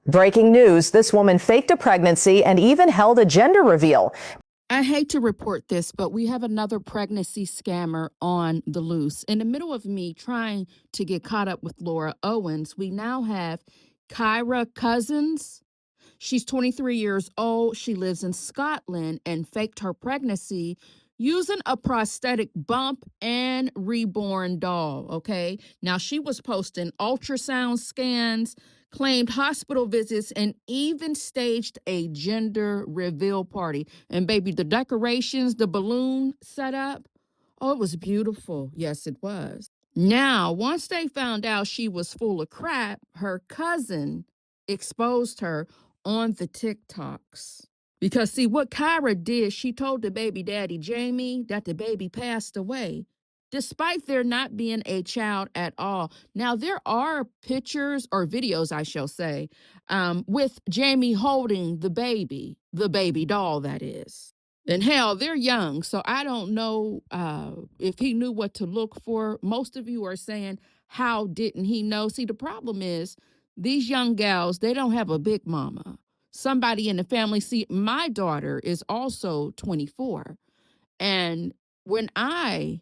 Breaking news, this woman faked a pregnancy and even held a gender reveal. I hate to report this, but we have another pregnancy scammer on the loose. In the middle of me trying to get caught up with Laura Owens, we now have Kyra Cousins. She's 23 years old. She lives in Scotland and faked her pregnancy using a prosthetic bump and reborn doll. Okay. Now, she was posting ultrasound scans, claimed hospital visits, and even staged a gender reveal party. And baby, the decorations, the balloon setup, oh, it was beautiful. Yes, it was. Now, once they found out she was full of crap, her cousin exposed her on the TikToks. Because, see, what Kyra did, she told the baby daddy, Jamie, that the baby passed away, despite there not being a child at all. Now, there are pictures or videos, I shall say, with Jamie holding the baby doll, that is. And hell, they're young, so I don't know if he knew what to look for. Most of you are saying, how didn't he know? See, the problem is these young gals, they don't have a big mama. Somebody in the family. See, my daughter is also 24. And when I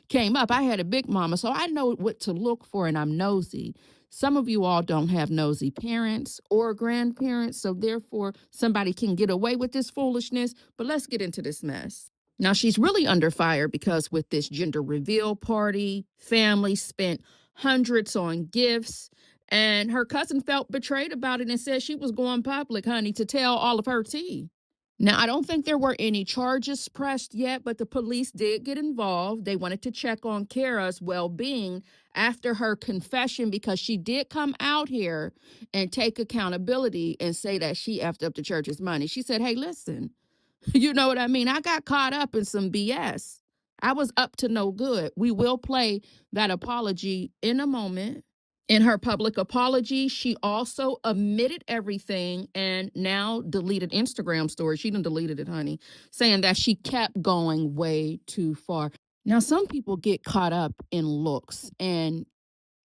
came up, I had a big mama, so I know what to look for, and I'm nosy. Some of you all don't have nosy parents or grandparents, so therefore somebody can get away with this foolishness. But let's get into this mess. Now, she's really under fire because with this gender reveal party, family spent hundreds on gifts, and her cousin felt betrayed about it and said she was going public, honey, to tell all of her tea. Now, I don't think there were any charges pressed yet, but the police did get involved. They wanted to check on Kara's well being after her confession because she did come out here and take accountability and say that she effed up the church's money. She said, hey, listen, you know what I mean? I got caught up in some BS. I was up to no good. We will play that apology in a moment. In her public apology, she also admitted everything and now deleted Instagram stories. She done deleted it, honey, saying that she kept going way too far. Now, some people get caught up in looks, and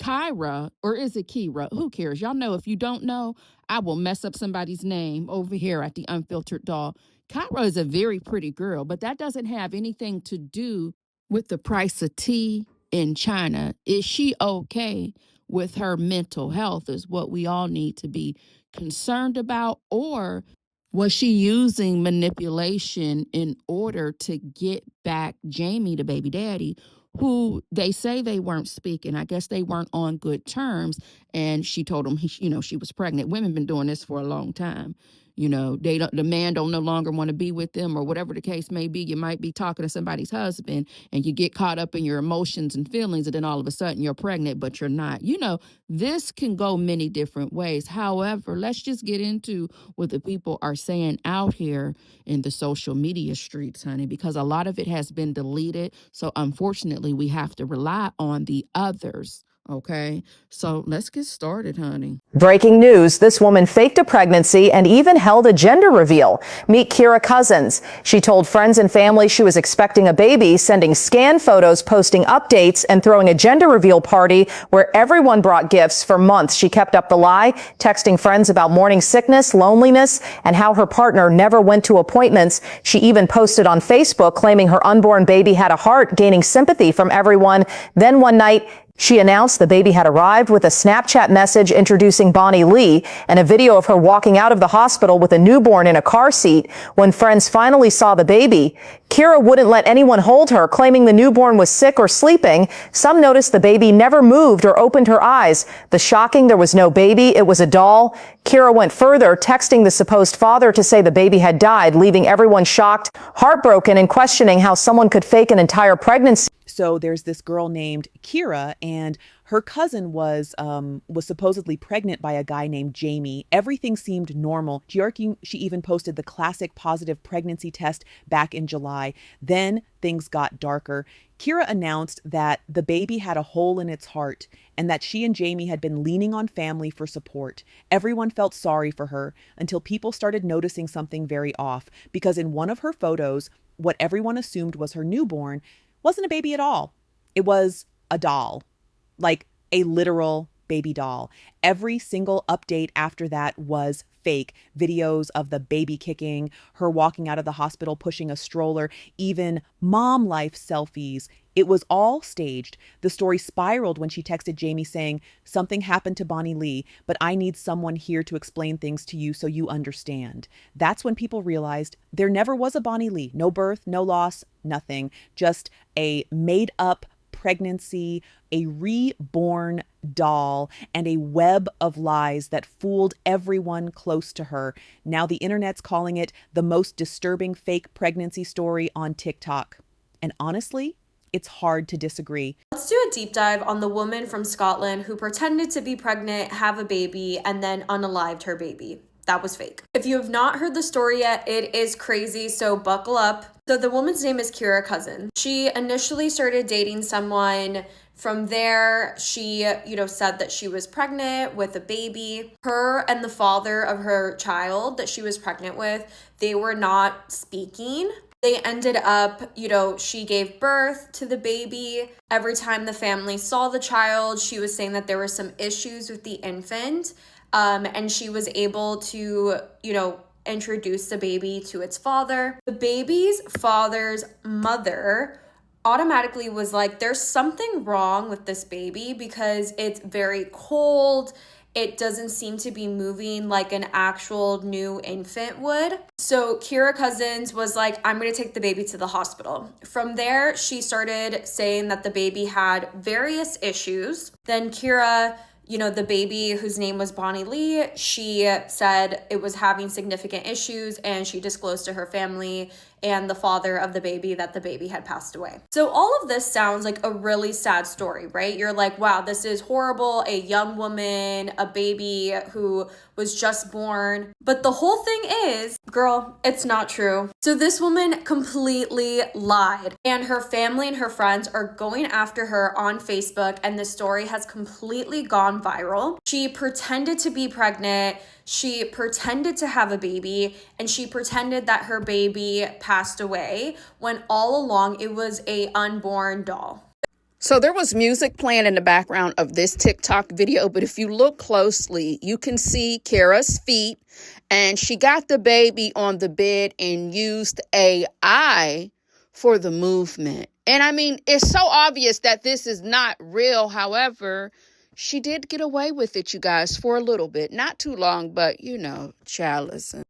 Kyra, or is it Kira? Who cares? Y'all know, if you don't know, I will mess up somebody's name over here at the Unfiltered Doll. Kyra is a very pretty girl, but that doesn't have anything to do with the price of tea in China. Is she okay with her mental health is what we all need to be concerned about, or was she using manipulation in order to get back Jamie, the baby daddy, who they say they weren't speaking? I guess they weren't on good terms. And she told him, she was pregnant. Women been doing this for a long time. The man don't no longer want to be with them or whatever the case may be. You might be talking to somebody's husband and you get caught up in your emotions and feelings, and then all of a sudden you're pregnant, but you're not. This can go many different ways. However, let's just get into what the people are saying out here in the social media streets, honey, because a lot of it has been deleted. So unfortunately, we have to rely on the others. Okay, so let's get started, honey. Breaking news, this woman faked a pregnancy and even held a gender reveal. Meet Kyra Cousins. She told friends and family she was expecting a baby, sending scan photos, posting updates, and throwing a gender reveal party where everyone brought gifts. For months, she kept up the lie, texting friends about morning sickness, loneliness, and how her partner never went to appointments. She even posted on Facebook claiming her unborn baby had a heart, gaining sympathy from everyone. Then one night, she announced the baby had arrived with a Snapchat message introducing Bonnie Lee and a video of her walking out of the hospital with a newborn in a car seat. When friends finally saw the baby, Kyra wouldn't let anyone hold her, claiming the newborn was sick or sleeping. Some noticed the baby never moved or opened her eyes. The shocking, there was no baby. It was a doll. Kyra went further, texting the supposed father to say the baby had died, leaving everyone shocked, heartbroken, and questioning how someone could fake an entire pregnancy. So there's this girl named Kyra, and her cousin was supposedly pregnant by a guy named Jamie. Everything seemed normal. She even posted the classic positive pregnancy test back in July. Then things got darker. Kyra announced that the baby had a hole in its heart and that she and Jamie had been leaning on family for support. Everyone felt sorry for her until people started noticing something very off, because in one of her photos, what everyone assumed was her newborn wasn't a baby at all. It was a doll, like a literal baby doll. Every single update after that was fake. Videos of the baby kicking, her walking out of the hospital pushing a stroller, even mom life selfies. It was all staged. The story spiraled when she texted Jamie saying, "Something happened to Bonnie Lee, but I need someone here to explain things to you so you understand." That's when people realized there never was a Bonnie Lee. No birth, no loss, nothing. Just a made up pregnancy, a reborn doll, and a web of lies that fooled everyone close to her. Now the internet's calling it the most disturbing fake pregnancy story on TikTok. And honestly, it's hard to disagree. Let's do a deep dive on the woman from Scotland who pretended to be pregnant, have a baby, and then unalived her baby. That was fake. If you have not heard the story yet, it is crazy, so buckle up. So the woman's name is Ciara Cousin. She initially started dating someone. From there, she, said that she was pregnant with a baby. Her and the father of her child that she was pregnant with, they were not speaking. They ended up, she gave birth to the baby. Every time the family saw the child, she was saying that there were some issues with the infant. And she was able to, introduce the baby to its father. The baby's father's mother automatically was like, there's something wrong with this baby because it's very cold. It doesn't seem to be moving like an actual new infant would. So Ciara Cousins was like, I'm going to take the baby to the hospital. From there, she started saying that the baby had various issues. Then Ciara, the baby whose name was Bonnie Lee, she said it was having significant issues and she disclosed to her family and the father of the baby that the baby had passed away. So all of this sounds like a really sad story, right? You're like, wow, this is horrible. A young woman, a baby who was just born. But the whole thing is, girl, it's not true. So this woman completely lied, and her family and her friends are going after her on Facebook, and the story has completely gone viral. She pretended to be pregnant. She pretended to have a baby, and she pretended that her baby passed away when all along it was a unborn doll. So there was music playing in the background of this TikTok video, but if you look closely, you can see Ciara's feet, and she got the baby on the bed and used AI for the movement. And I mean, it's so obvious that this is not real. However, she did get away with it, you guys, for a little bit. Not too long, but, child, listen.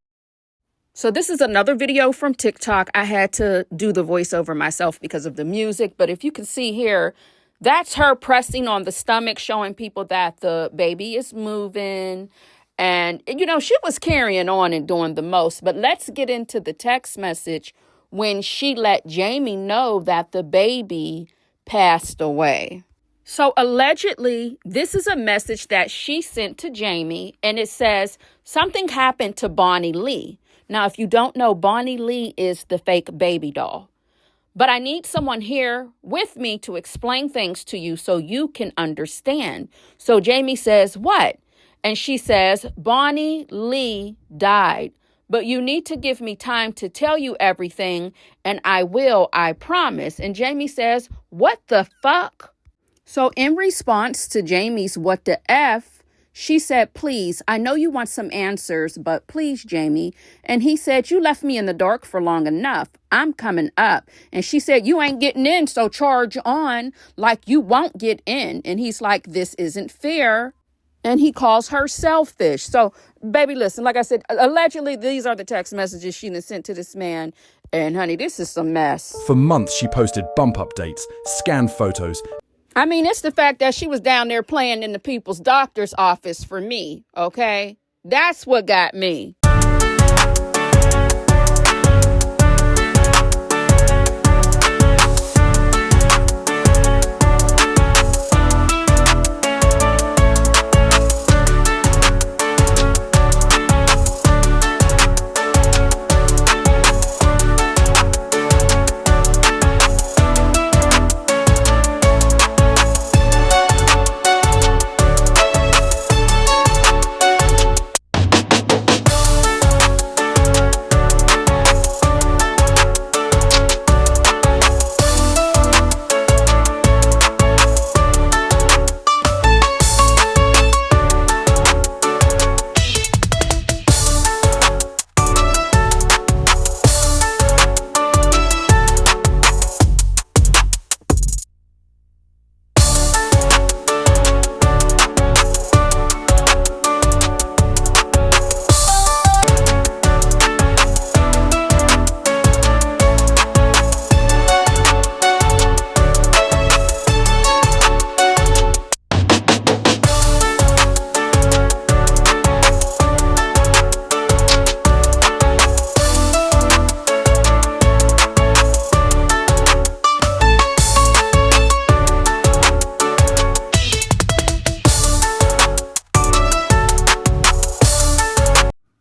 So this is another video from TikTok. I had to do the voiceover myself because of the music. But if you can see here, that's her pressing on the stomach, showing people that the baby is moving. And, she was carrying on and doing the most. But let's get into the text message when she let Jamie know that the baby passed away. So allegedly, this is a message that she sent to Jamie, and it says, something happened to Bonnie Lee. Now, if you don't know, Bonnie Lee is the fake baby doll. But I need someone here with me to explain things to you so you can understand. So Jamie says, what? And she says, Bonnie Lee died. But you need to give me time to tell you everything, and I will, I promise. And Jamie says, what the fuck? So in response to Jamie's what the F, she said, please, I know you want some answers, but please, Jamie. And he said, you left me in the dark for long enough. I'm coming up. And she said, you ain't getting in, so charge on like you won't get in. And he's like, this isn't fair. And he calls her selfish. So, baby, listen, like I said, allegedly, these are the text messages she sent to this man. And honey, this is some mess. For months, she posted bump updates, scanned photos. I mean, it's the fact that she was down there playing in the people's doctor's office for me, okay? That's what got me.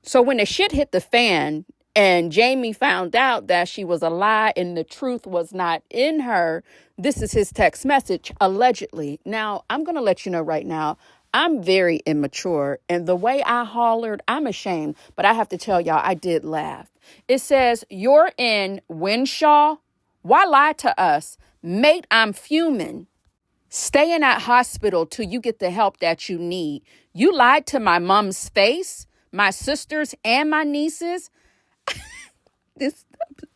So when the shit hit the fan and Jamie found out that she was a lie and the truth was not in her, this is his text message, allegedly. Now, I'm going to let you know right now, I'm very immature. And the way I hollered, I'm ashamed. But I have to tell y'all, I did laugh. It says, "You're in Winshaw. Why lie to us? Mate, I'm fuming. Stay in that hospital till you get the help that you need. You lied to my mom's face, my sisters, and my nieces."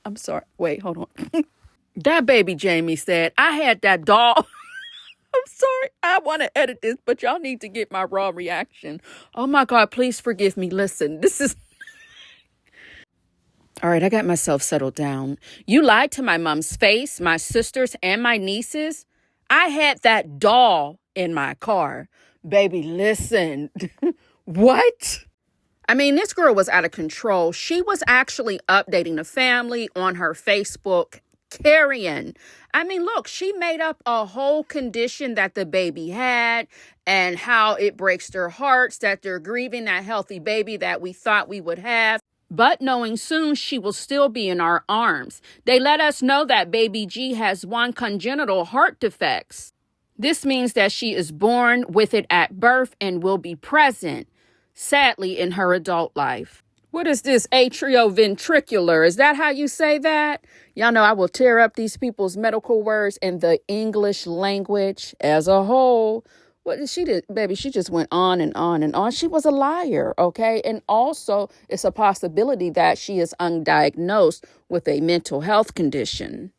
I'm sorry. Wait, hold on. That baby Jamie said, "I had that doll." I'm sorry. I want to edit this, but y'all need to get my raw reaction. Oh my God, please forgive me. Listen, this is... All right, I got myself settled down. "You lied to my mom's face, my sisters, and my nieces. I had that doll in my car." Baby, listen. What? I mean, this girl was out of control. She was actually updating the family on her Facebook, carrying. I mean, look, she made up a whole condition that the baby had and how it breaks their hearts that they're grieving that healthy baby that we thought we would have, but knowing soon she will still be in our arms. They let us know that baby G has 1 congenital heart defects. This means that she is born with it at birth and will be present, sadly, in her adult life. What is this atrioventricular? Is that how you say that? Y'all know I will tear up these people's medical words in the English language as a whole. What did she do? Baby, she just went on and on and on. She was a liar, okay? And also, it's a possibility that she is undiagnosed with a mental health condition.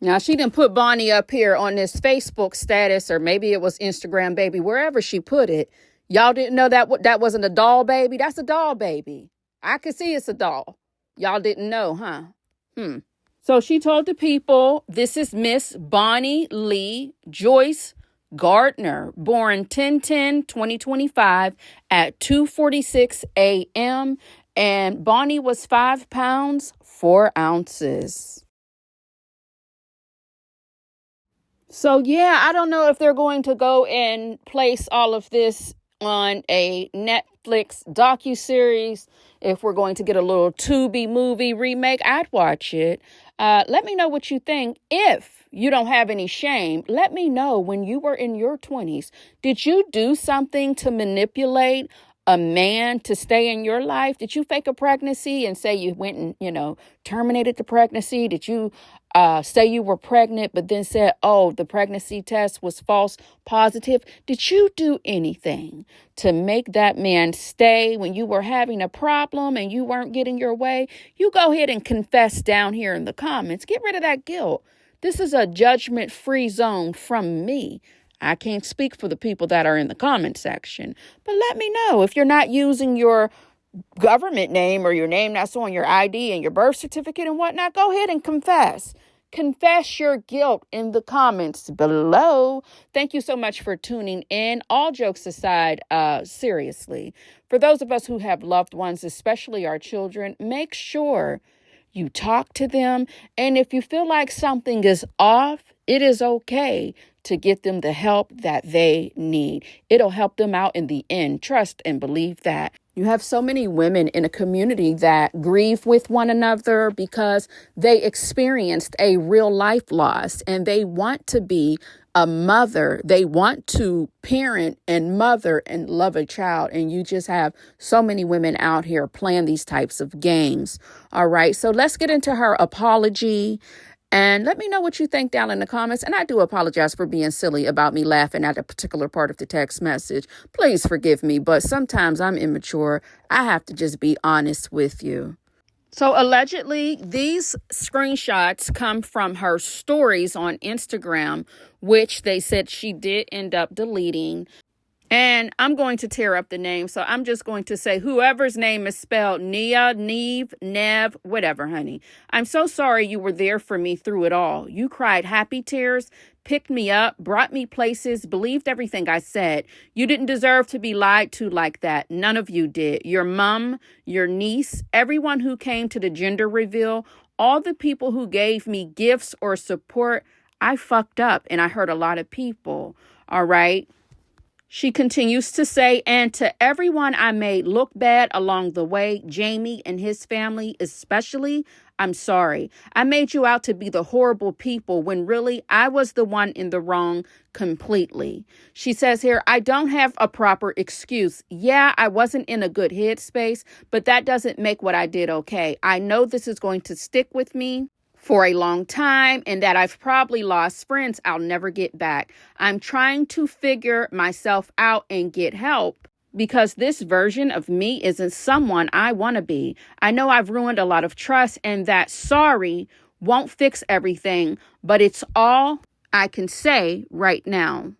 Now, she didn't put Bonnie up here on this Facebook status, or maybe it was Instagram, baby, wherever she put it. Y'all didn't know that wasn't a doll baby? That's a doll baby. I can see it's a doll. Y'all didn't know, huh? So she told the people, this is Miss Bonnie Lee Joyce Gardner, born 10/10/2025 at 2:46 a.m. And Bonnie was 5 pounds, 4 ounces. So, yeah, I don't know if they're going to go and place all of this on a Netflix docuseries. If we're going to get a little Tubi movie remake, I'd watch it. Let me know what you think. If you don't have any shame, let me know when you were in your 20s. Did you do something to manipulate a man to stay in your life? Did you fake a pregnancy and say you went and, terminated the pregnancy? Did you say you were pregnant, but then said, oh, the pregnancy test was false positive? Did you do anything to make that man stay when you were having a problem and you weren't getting your way? You go ahead and confess down here in the comments. Get rid of that guilt. This is a judgment-free zone from me. I can't speak for the people that are in the comment section, but let me know if you're not using your government name or your name that's on your ID and your birth certificate and whatnot. Go ahead and confess. Confess your guilt in the comments below. Thank you so much for tuning in. All jokes aside, seriously, for those of us who have loved ones, especially our children, make sure you talk to them. And if you feel like something is off, it is okay to get them the help that they need. It'll help them out in the end. Trust and believe that. You have so many women in a community that grieve with one another because they experienced a real life loss and they want to be a mother. They want to parent and mother and love a child. And you just have so many women out here playing these types of games. All right. So let's get into her apology. And let me know what you think down in the comments. And I do apologize for being silly about me laughing at a particular part of the text message. Please forgive me, but sometimes I'm immature. I have to just be honest with you. So allegedly, these screenshots come from her stories on Instagram, which they said she did end up deleting. And I'm going to tear up the name. So I'm just going to say whoever's name is spelled Nia, Neve, Nev, whatever, honey. I'm so sorry you were there for me through it all. You cried happy tears, picked me up, brought me places, believed everything I said. You didn't deserve to be lied to like that. None of you did. Your mom, your niece, everyone who came to the gender reveal, all the people who gave me gifts or support. I fucked up and I hurt a lot of people. All right. She continues to say, and to everyone I made look bad along the way, Jamie and his family especially, I'm sorry. I made you out to be the horrible people when really I was the one in the wrong completely. She says here, I don't have a proper excuse. Yeah, I wasn't in a good headspace, but that doesn't make what I did okay. I know this is going to stick with me for a long time and that I've probably lost friends I'll never get back. I'm trying to figure myself out and get help because this version of me isn't someone I want to be. I know I've ruined a lot of trust and that sorry won't fix everything, but it's all I can say right now.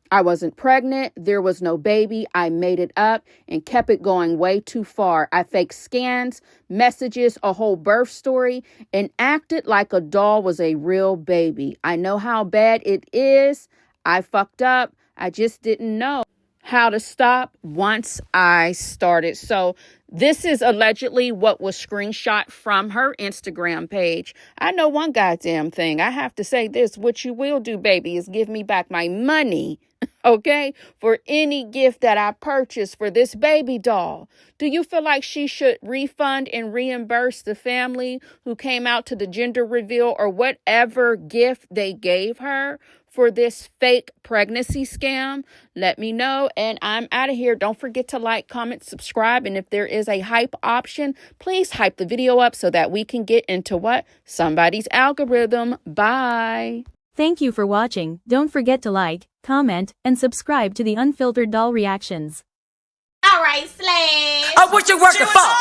I wasn't pregnant. There was no baby. I made it up and kept it going way too far. I faked scans, messages, a whole birth story, and acted like a doll was a real baby. I know how bad it is. I fucked up. I just didn't know how to stop once I started. So this is allegedly what was screenshot from her Instagram page. I know one goddamn thing. I have to say this. What you will do, baby, is give me back my money, okay, for any gift that I purchased for this baby doll. Do you feel like she should refund and reimburse the family who came out to the gender reveal or whatever gift they gave her for this fake pregnancy scam? Let me know, and I'm out of here. Don't forget to like, comment, subscribe, and if there is a hype option, please hype the video up so that we can get into what? Somebody's algorithm. Bye. Thank you for watching. Don't forget to like, comment, and subscribe to the Unfiltered Doll Reactions. Alright, Slash. I wish you worked the phone.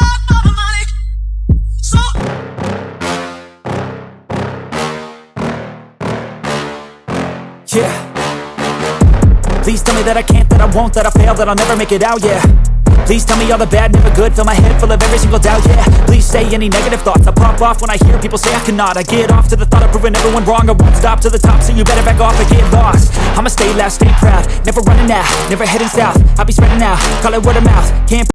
Yeah. Please tell me that I can't, that I won't, that I fail, that I'll never make it out, yeah. Please tell me all the bad, never good, fill my head full of every single doubt, yeah. Please say any negative thoughts, I pop off when I hear people say I cannot. I get off to the thought of proving everyone wrong, I won't stop to the top, so you better back off and get lost. I'ma stay loud, stay proud, never running out, never heading south, I'll be spreading out, call it word of mouth, can't